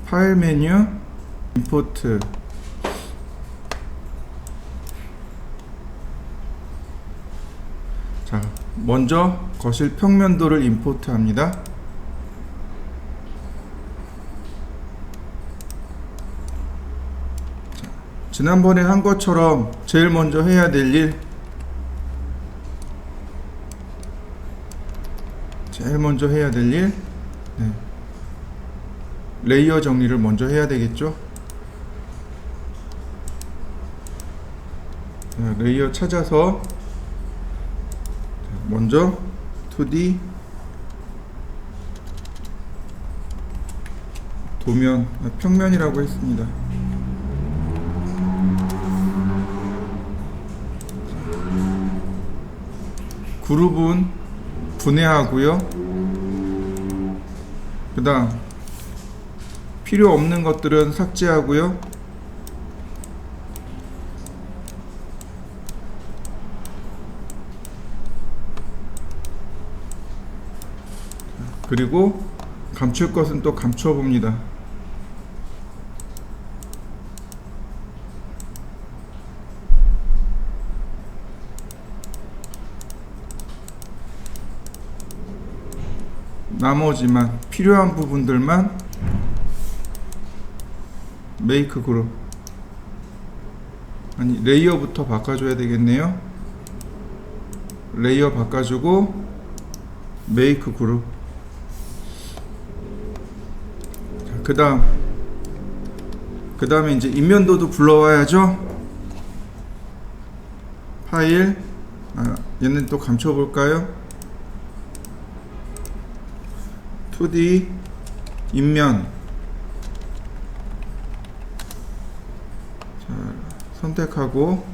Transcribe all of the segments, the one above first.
파일 메뉴, 임포트. 자, 먼저 거실 평면도를 임포트 합니다. 자, 지난번에 한 것처럼 제일 먼저 해야 될 일, 네. 레이어 정리를 먼저 해야 되겠죠. 자, 레이어 찾아서 먼저 2D 도면, 평면이라고 했습니다. 그룹은 분해하고요. 그 다음 필요 없는 것들은 삭제하고요. 그리고 감출 것은 또 감춰 봅니다. 나머지만 필요한 부분들만 메이크 그룹, 아니 레이어부터 바꿔줘야 되겠네요. 레이어 바꿔주고 메이크 그룹. 그 다음에 이제 인면도도 불러와야죠. 파일, 얘는 또 감춰볼까요? 2D 인면. 자, 선택하고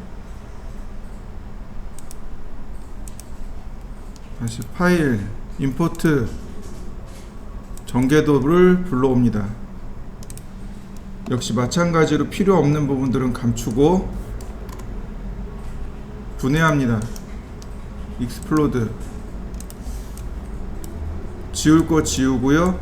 다시 파일, 임포트, 전개도를 불러옵니다. 역시 마찬가지로 필요 없는 부분들은 감추고 분해합니다. 익스플로드. 지울 거 지우고요.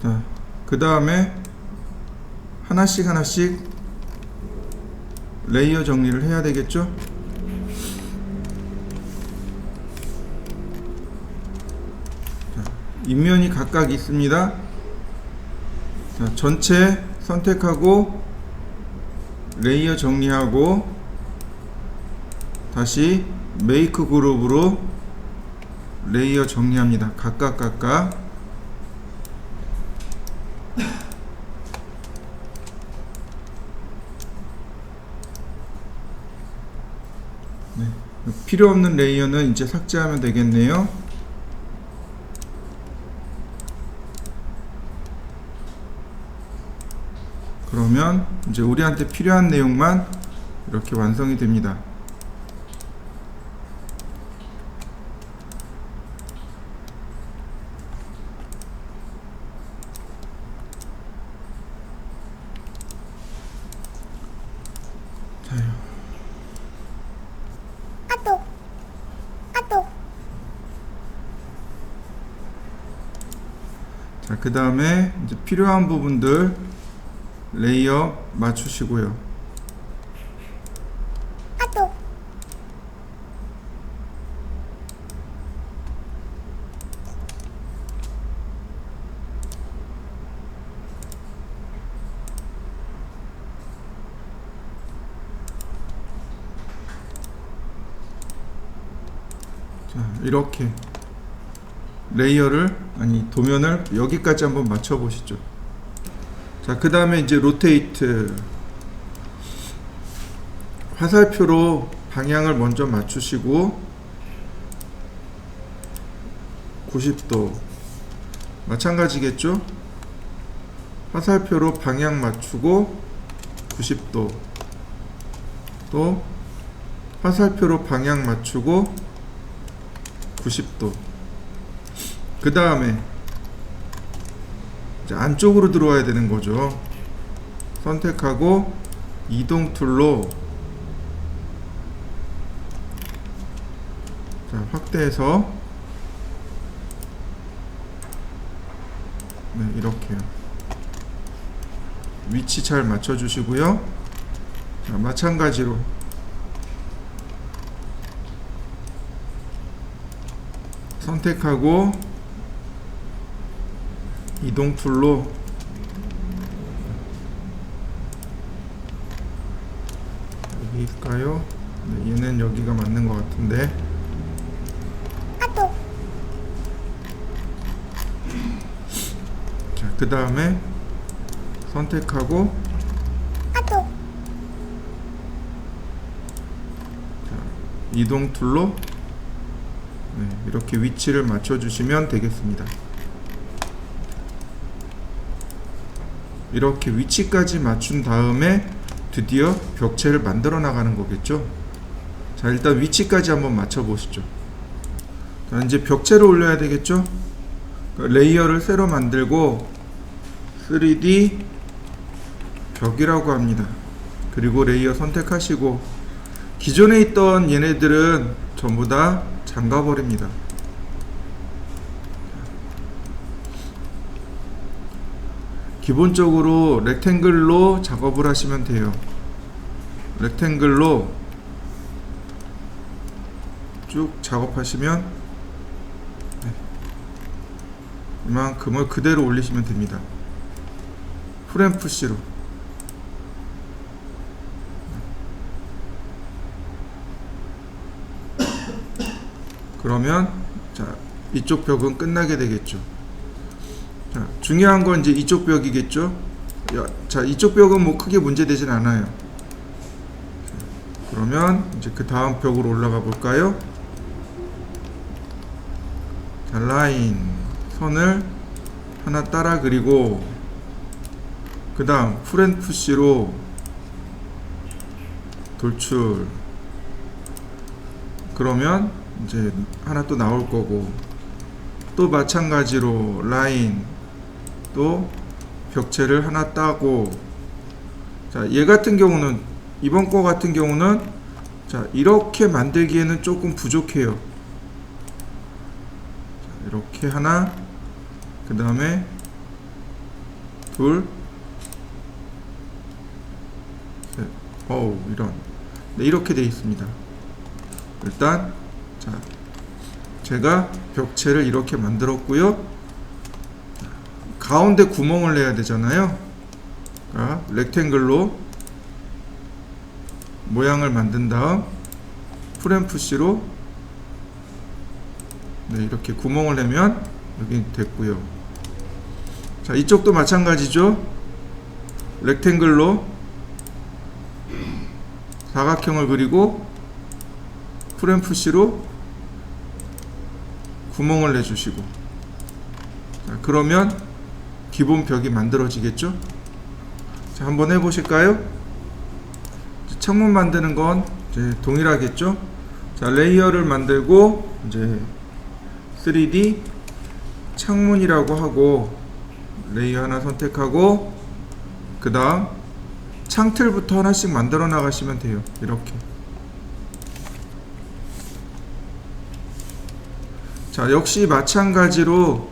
자, 그 다음에 하나씩 레이어 정리를 해야 되겠죠. 자, 인면이 각각 있습니다. 자, 전체 선택하고 레이어 정리하고 다시 메이크 그룹으로 레이어 정리합니다. 각각. 네, 필요 없는 레이어는 이제 삭제하면 되겠네요. 그러면 이제 우리한테 필요한 내용만 이렇게 완성이 됩니다. 자, 그 다음에 이제 필요한 부분들 레이어 맞추시고요. 자, 이렇게 도면을 여기까지 한번 맞춰 보시죠. 자, 그 다음에 이제 로테이트, 화살표로 방향을 먼저 맞추시고 90도 마찬가지겠죠. 화살표로 방향 맞추고 90도, 또 화살표로 방향 맞추고 90도. 그 다음에 안쪽으로 들어와야 되는 거죠. 선택하고 이동 툴로 자, 확대해서 네, 이렇게요. 위치 잘 맞춰 주시고요. 자, 마찬가지로 선택하고 이동 툴로 여기일까요? 네, 얘는 여기가 맞는 것 같은데. 자, 그 다음에 선택하고 자, 이동 툴로 네, 이렇게 위치를 맞춰 주시면 되겠습니다. 이렇게 위치까지 맞춘 다음에 드디어 벽체를 만들어 나가는 거겠죠. 자, 일단 위치까지 한번 맞춰 보시죠. 자, 이제 벽체를 올려야 되겠죠. 레이어를 새로 만들고 3D 벽이라고 합니다. 그리고 레이어 선택하시고 기존에 있던 얘네들은 전부 다 잠가 버립니다. 기본적으로 렉탱글로 작업을 하시면 돼요. 렉탱글로 쭉 작업하시면 네, 이만큼을 그대로 올리시면 됩니다. 프레임 푸시로 그러면 자, 이쪽 벽은 끝나게 되겠죠. 자, 중요한 건 이제 이쪽 벽이겠죠. 자, 이쪽 벽은 뭐 크게 문제되진 않아요. 자, 그러면 이제 그 다음 벽으로 올라가 볼까요? 자, 라인 선을 하나 따라 그리고 그 다음 풀앤 푸시로 돌출. 그러면 이제 하나 또 나올 거고, 또 마찬가지로 라인 또 벽체를 하나 따고, 자, 얘 같은 경우는 이번 거 같은 경우는 자, 이렇게 만들기에는 조금 부족해요. 자, 이렇게 하나, 그 다음에 둘, 셋. 어우, 이런. 네, 이렇게 되어 있습니다. 일단 자, 제가 벽체를 이렇게 만들었고요. 가운데 구멍을 내야 되잖아요. 자, 렉탱글로 모양을 만든 다음 프레임 푸시로 네, 이렇게 구멍을 내면 여기 됐고요. 자, 이쪽도 마찬가지죠. 렉탱글로 사각형을 그리고 프레임 푸시로 구멍을 내주시고, 자, 그러면 기본 벽이 만들어지겠죠. 자, 한번 해보실까요? 창문 만드는 건 이제 동일하겠죠. 자, 레이어를 만들고 이제 3D 창문이라고 하고 레이어 하나 선택하고 그 다음 창틀부터 하나씩 만들어 나가시면 돼요. 이렇게. 자, 역시 마찬가지로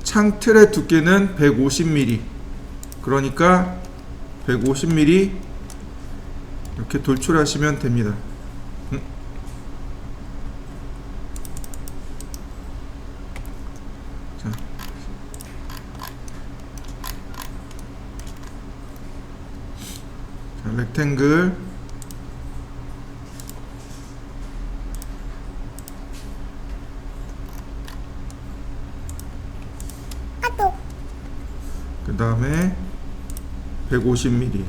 창틀의 두께는 150mm, 그러니까 150mm 이렇게 돌출하시면 됩니다. 자, 렉탱글 그 다음에 150mm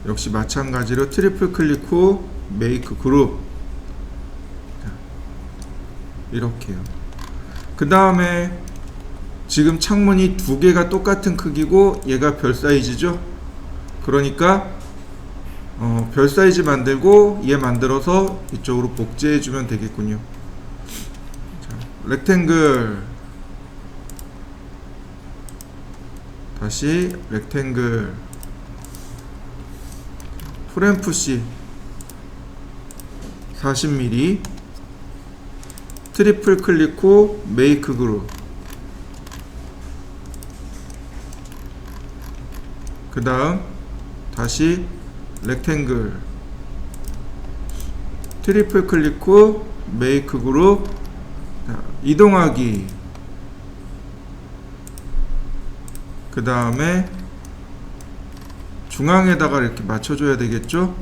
역시 마찬가지로 트리플 클릭 후 메이크 그룹. 자, 이렇게요. 그 다음에 지금 창문이 두 개가 똑같은 크기고 얘가 별 사이즈죠. 그러니까 별 사이즈 만들고 얘 만들어서 이쪽으로 복제해 주면 되겠군요. 렉탱글, 다시 렉탱글, 프렌푸시 40mm, 트리플 클릭 후 메이크 그룹, 그 다음 다시 렉탱글, 트리플 클릭 후 메이크 그룹, 이동하기, 그 다음에 중앙에다가 이렇게 맞춰줘야 되겠죠.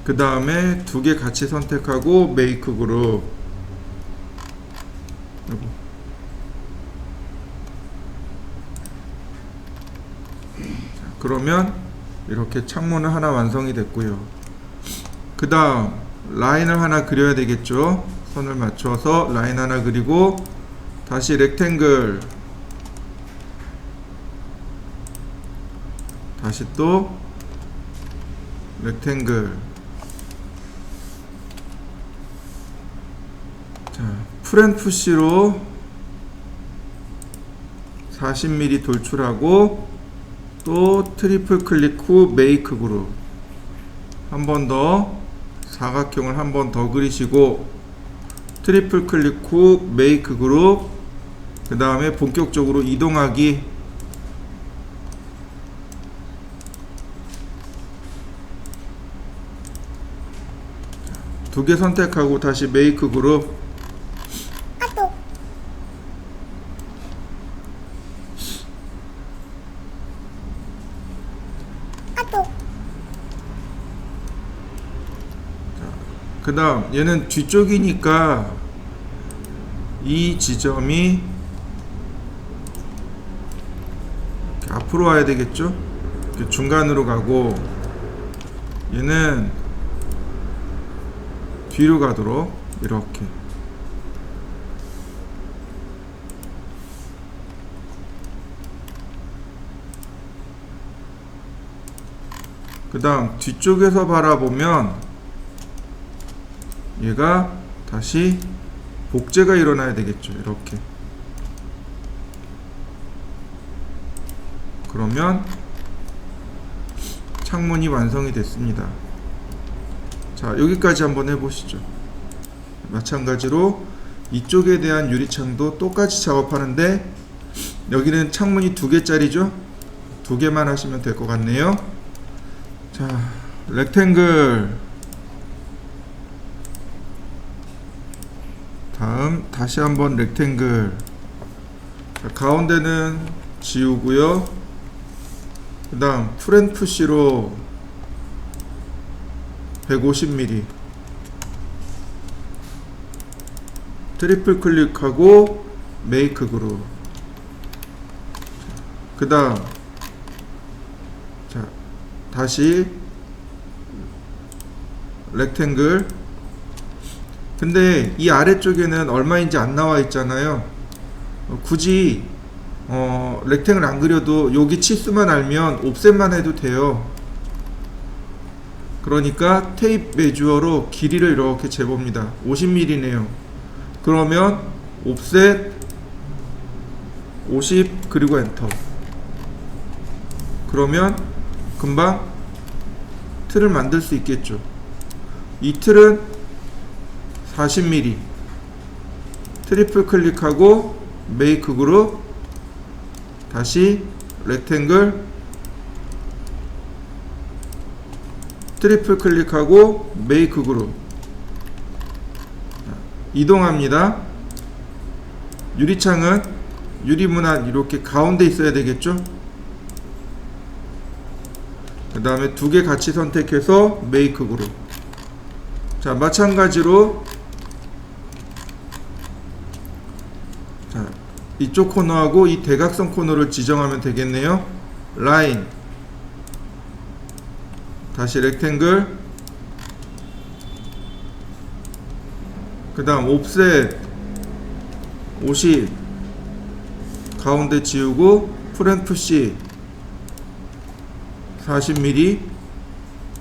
그 다음에 두 개 같이 선택하고 메이크 그룹. 그러면 이렇게 창문은 하나 완성이 됐고요. 그 다음 라인을 하나 그려야 되겠죠. 선을 맞춰서 라인 하나 그리고 다시 렉탱글, 다시 또 렉탱글. 자, 프렌푸시로 40mm 돌출하고 또 트리플 클릭 후 메이크 그룹, 한 번 더 사각형을 한 번 더 그리시고 트리플 클릭 후 메이크 그룹, 그 다음에 본격적으로 이동하기, 두 개 선택하고 다시 메이크 그룹, 그 다음 얘는 뒤쪽이니까 이 지점이 이렇게 앞으로 와야 되겠죠. 이렇게 중간으로 가고 얘는 뒤로 가도록 이렇게. 그 다음 뒤쪽에서 바라보면 얘가 다시 복제가 일어나야 되겠죠. 이렇게. 그러면 창문이 완성이 됐습니다. 자, 여기까지 한번 해보시죠. 마찬가지로 이쪽에 대한 유리창도 똑같이 작업하는데 여기는 창문이 2개짜리죠. 2개만 하시면 될 것 같네요. 자, 렉탱글, 다음 다시 한번 렉탱글. 자, 가운데는 지우고요. 그 다음 프렌푸시로 150mm 트리플 클릭하고 메이크 그룹. 그 다음 자, 다시 렉탱글. 근데 이 아래쪽에는 얼마인지 안 나와 있잖아요. 굳이 렉탱글 안 그려도 여기 치수만 알면 옵셋만 해도 돼요. 그러니까 테이프 메주어로 길이를 이렇게 재봅니다. 50mm네요. 그러면 옵셋 50 그리고 엔터. 그러면 금방 틀을 만들 수 있겠죠. 이 틀은 40mm 트리플 클릭하고 메이크 그룹, 다시 렉탱글, 트리플 클릭하고 메이크 그룹. 이동합니다. 유리창은 유리문안 이렇게 가운데 있어야 되겠죠. 그 다음에 2개 같이 선택해서 메이크 그룹. 자, 마찬가지로 자, 이쪽 코너하고 이 대각선 코너를 지정하면 되겠네요. 라인, 다시 렉탱글, 그 다음 옵셋 50, 가운데 지우고 프렌푸시 40mm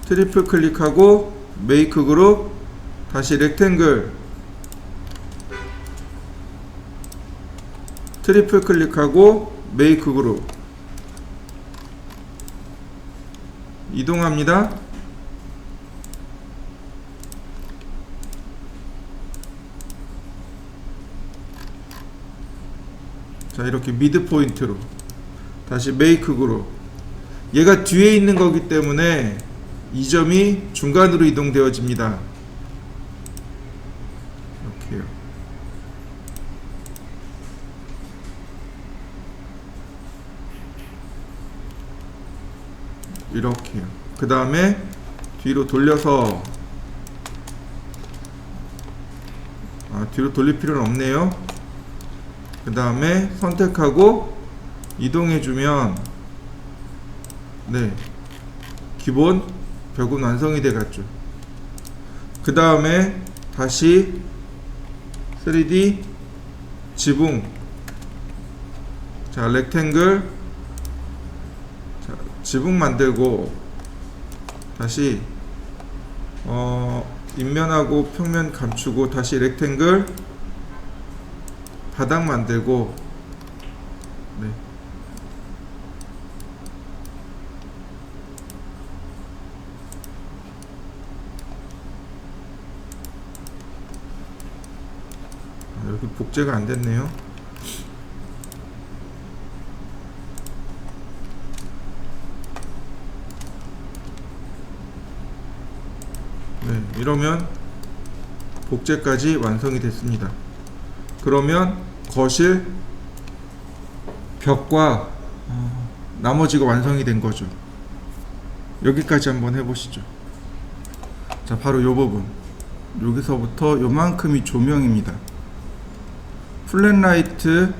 트리플 클릭하고 메이크 그룹 다시 렉탱글 트리플 클릭하고 메이크 그룹 이동합니다. 자, 이렇게 미드 포인트로 다시 메이크 그룹. 얘가 뒤에 있는 거기 때문에 이 점이 중간으로 이동되어집니다. 이렇게요. 이렇게요. 그 다음에 뒤로 돌려서 뒤로 돌릴 필요는 없네요. 그 다음에 선택하고 이동해주면 네, 기본 벽은 완성이 돼갔죠. 그 다음에 다시 3D 지붕, 자 렉탱글, 자, 지붕 만들고 다시 인면하고 평면 감추고 다시 렉탱글 바닥 만들고 네. 여기 복제가 안 됐네요. 네, 이러면 복제까지 완성이 됐습니다. 그러면 거실 벽과 나머지가 완성이 된 거죠. 여기까지 한번 해보시죠. 자, 바로 요 부분, 여기서부터 요만큼이 조명입니다. 플랫라이트,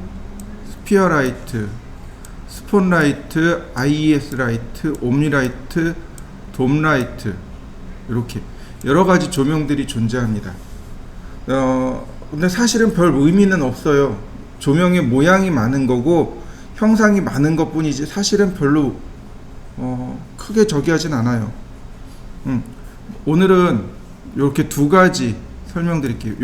스피어라이트, 스폰라이트, IES 라이트, 옴니라이트, 돔라이트, 이렇게 여러가지 조명들이 존재합니다. 근데 사실은 별 의미는 없어요. 조명의 모양이 많은 거고 형상이 많은 것 뿐이지 사실은 별로 크게 저기하진 않아요. 오늘은 이렇게 두 가지 설명드릴게요.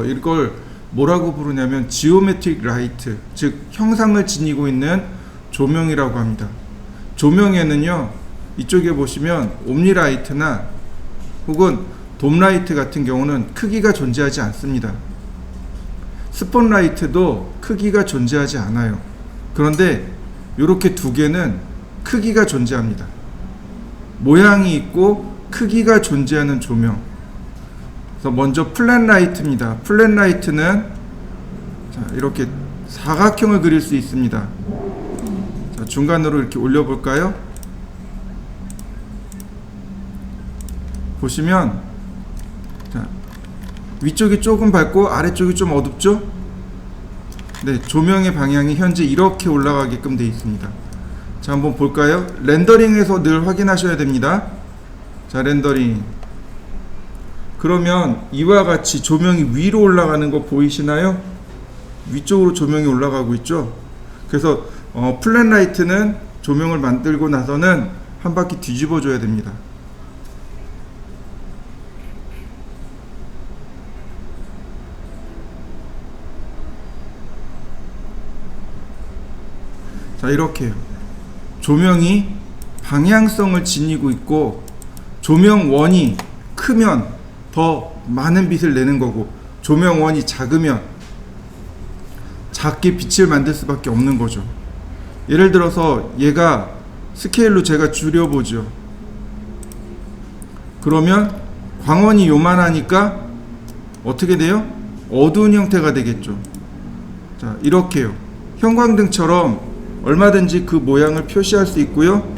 이걸 뭐라고 부르냐면 지오메트릭 라이트, 즉 형상을 지니고 있는 조명이라고 합니다. 조명에는요, 이쪽에 보시면 옴니라이트나 혹은 돔라이트 같은 경우는 크기가 존재하지 않습니다. 스폰라이트도 크기가 존재하지 않아요. 그런데 이렇게 두 개는 크기가 존재합니다. 모양이 있고 크기가 존재하는 조명. 그래서 먼저 플랫라이트입니다. 플랫라이트는 이렇게 사각형을 그릴 수 있습니다. 자, 중간으로 이렇게 올려볼까요? 보시면 자, 위쪽이 조금 밝고 아래쪽이 좀 어둡죠? 네, 조명의 방향이 현재 이렇게 올라가게끔 되어 있습니다. 자, 한번 볼까요? 렌더링에서 늘 확인하셔야 됩니다. 자, 렌더링. 그러면 이와 같이 조명이 위로 올라가는 거 보이시나요? 위쪽으로 조명이 올라가고 있죠? 그래서 플랫라이트는 조명을 만들고 나서는 한 바퀴 뒤집어 줘야 됩니다. 자, 이렇게요. 조명이 방향성을 지니고 있고 조명원이 크면 더 많은 빛을 내는 거고 조명원이 작으면 작게 빛을 만들 수밖에 없는 거죠. 예를 들어서 얘가 스케일로 제가 줄여보죠. 그러면 광원이 요만하니까 어떻게 돼요? 어두운 형태가 되겠죠. 자, 이렇게요. 형광등처럼 얼마든지 그 모양을 표시할 수 있고요.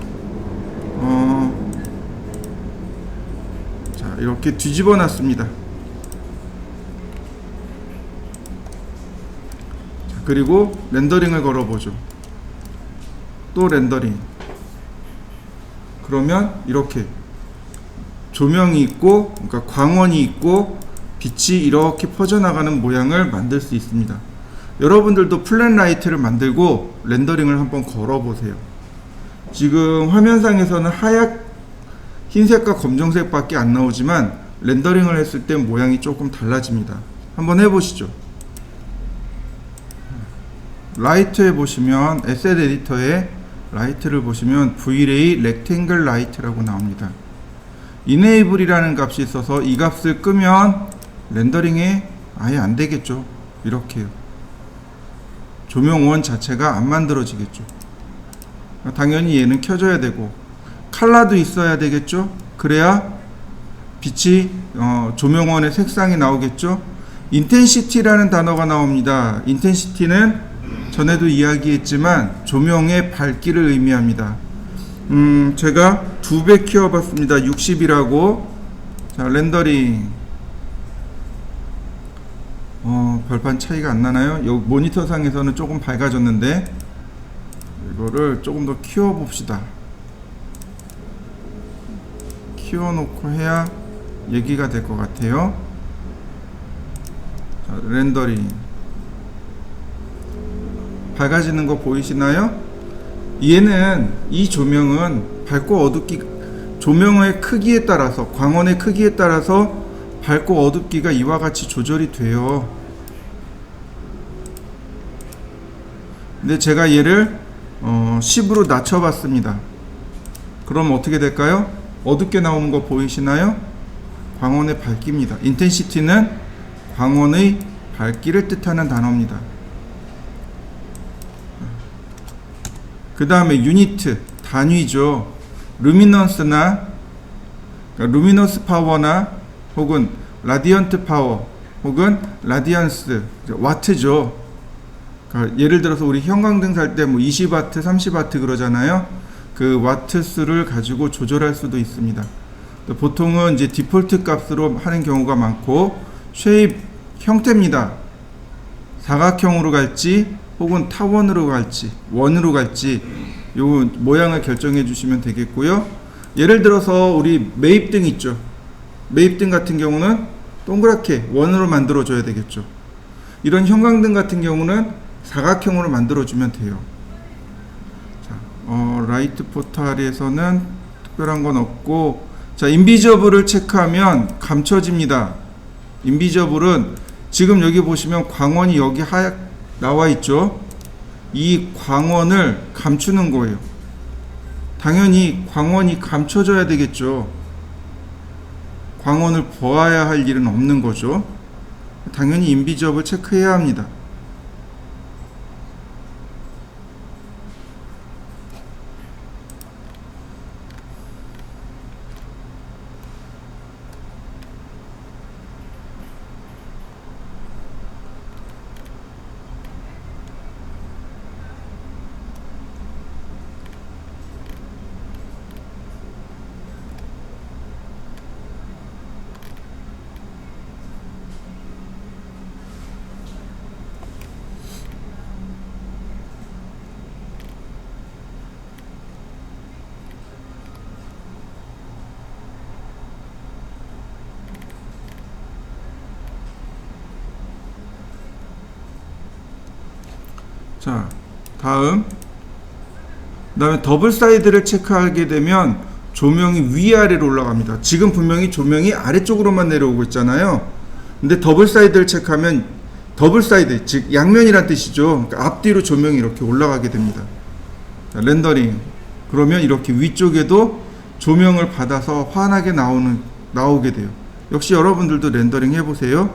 자, 이렇게 뒤집어 놨습니다. 자, 그리고 렌더링을 걸어보죠. 또 렌더링. 그러면 이렇게 조명이 있고, 그러니까 광원이 있고 빛이 이렇게 퍼져나가는 모양을 만들 수 있습니다. 여러분들도 플랫 라이트를 만들고 렌더링을 한번 걸어보세요. 지금 화면상에서는 흰색과 검정색밖에 안 나오지만 렌더링을 했을 때 모양이 조금 달라집니다. 한번 해보시죠. 라이트에 보시면 에셋 에디터에 라이트를 보시면 VRay 렉탱글 라이트라고 나옵니다. 이네이블이라는 값이 있어서 이 값을 끄면 렌더링이 아예 안 되겠죠. 이렇게요. 조명원 자체가 안 만들어지겠죠. 당연히 얘는 켜져야 되고 컬러도 있어야 되겠죠. 그래야 빛이 조명원의 색상이 나오겠죠. 인텐시티라는 단어가 나옵니다. 인텐시티는 전에도 이야기했지만 조명의 밝기를 의미합니다. 제가 2배 키워봤습니다. 60이라고. 자, 렌더링. 별반 차이가 안 나나요? 여기 모니터 상에서는 조금 밝아졌는데 이거를 조금 더 키워봅시다. 키워놓고 해야 얘기가 될 것 같아요. 자, 렌더링. 밝아지는 거 보이시나요? 얘는 이 조명은 밝고 어둡기, 조명의 크기에 따라서, 광원의 크기에 따라서 밝고 어둡기가 이와 같이 조절이 돼요. 근데 제가 얘를 10으로 낮춰봤습니다. 그럼 어떻게 될까요? 어둡게 나오는 거 보이시나요? 광원의 밝기입니다. 인텐시티는 광원의 밝기를 뜻하는 단어입니다. 그 다음에 유니트, 단위죠. 루미넌스나 루미너스 파워나 혹은 라디언트 파워 혹은 라디언스, 와트죠. 그러니까 예를 들어서 우리 형광등 살 때 뭐 20와트, 30와트 그러잖아요. 그 와트 수를 가지고 조절할 수도 있습니다. 보통은 이제 디폴트 값으로 하는 경우가 많고, 쉐입 형태입니다. 사각형으로 갈지 혹은 타원으로 갈지 원으로 갈지 요 모양을 결정해 주시면 되겠고요. 예를 들어서 우리 매입등 있죠. 매입등 같은 경우는 동그랗게 원으로 만들어 줘야 되겠죠. 이런 형광등 같은 경우는 사각형으로 만들어 주면 돼요. 자, 라이트 포탈에서는 특별한 건 없고, 자, 인비저블을 체크하면 감춰집니다. 인비저블은 지금 여기 보시면 광원이 여기 하얗 나와 있죠. 이 광원을 감추는 거예요. 당연히 광원이 감춰져야 되겠죠. 광원을 보아야 할 일은 없는 거죠. 당연히 인비저블 체크해야 합니다. 자, 다음에 더블 사이드를 체크하게 되면 조명이 위아래로 올라갑니다. 지금 분명히 조명이 아래쪽으로만 내려오고 있잖아요. 근데 더블 사이드를 체크하면, 더블 사이드, 즉 양면이란 뜻이죠. 그러니까 앞뒤로 조명이 이렇게 올라가게 됩니다. 자, 렌더링. 그러면 이렇게 위쪽에도 조명을 받아서 환하게 나오게 돼요. 역시 여러분들도 렌더링 해보세요.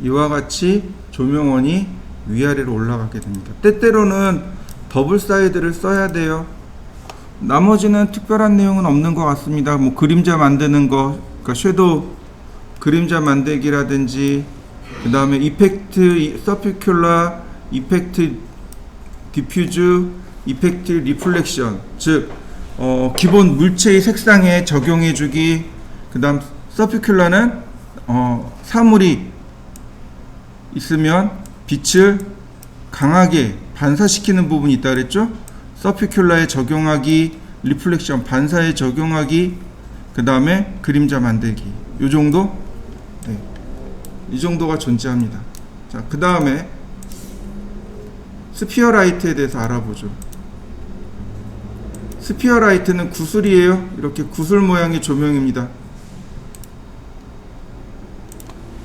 이와 같이 조명원이 위아래로 올라가게 됩니다. 때때로는 더블 사이드를 써야 돼요. 나머지는 특별한 내용은 없는 것 같습니다. 뭐 그림자 만드는 거, 그러니까 섀도우 그림자 만들기라든지, 그 다음에 이펙트 서피큘라, 이펙트 디퓨즈, 이펙트 리플렉션, 즉 기본 물체의 색상에 적용해주기. 그 다음 서피큘라는 사물이 있으면 빛을 강하게 반사시키는 부분이 있다 그랬죠. 서피큘라에 적용하기, 리플렉션 반사에 적용하기, 그 다음에 그림자 만들기. 요 정도? 네. 이 정도가 존재합니다. 자, 그 다음에 스피어 라이트에 대해서 알아보죠. 스피어 라이트는 구슬이에요. 이렇게 구슬 모양의 조명입니다.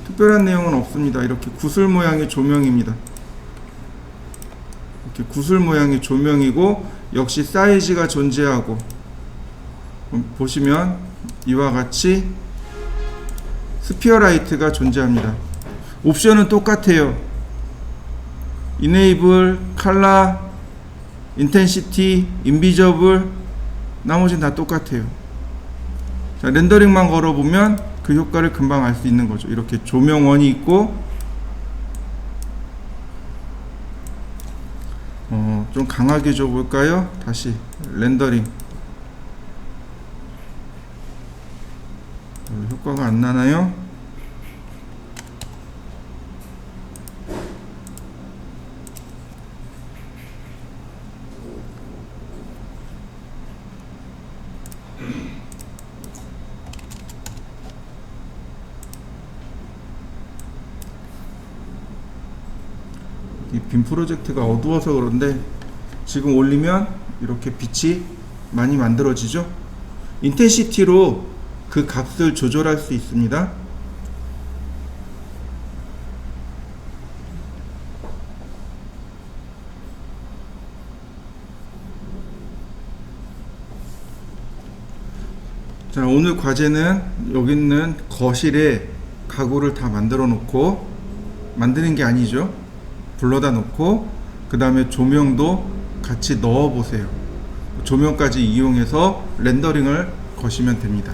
특별한 내용은 없습니다. 이렇게 구슬 모양의 조명입니다. 이렇게 구슬 모양의 조명이고, 역시 사이즈가 존재하고, 보시면 이와 같이 스피어 라이트가 존재합니다. 옵션은 똑같아요. Enable, Color, Intensity, Invisible, 나머지는 다 똑같아요. 자, 렌더링만 걸어보면 그 효과를 금방 알 수 있는 거죠. 이렇게 조명원이 있고, 좀 강하게 줘볼까요? 다시 렌더링. 효과가 안 나나요? 이 빔 프로젝트가 어두워서 그런데 지금 올리면 이렇게 빛이 많이 만들어지죠. 인텐시티로 그 값을 조절할 수 있습니다. 자, 오늘 과제는 여기 있는 거실에 가구를 다 만들어 놓고, 만드는 게 아니죠. 불러다 놓고, 그 다음에 조명도 같이 넣어 보세요. 조명까지 이용해서 렌더링을 거시면 됩니다.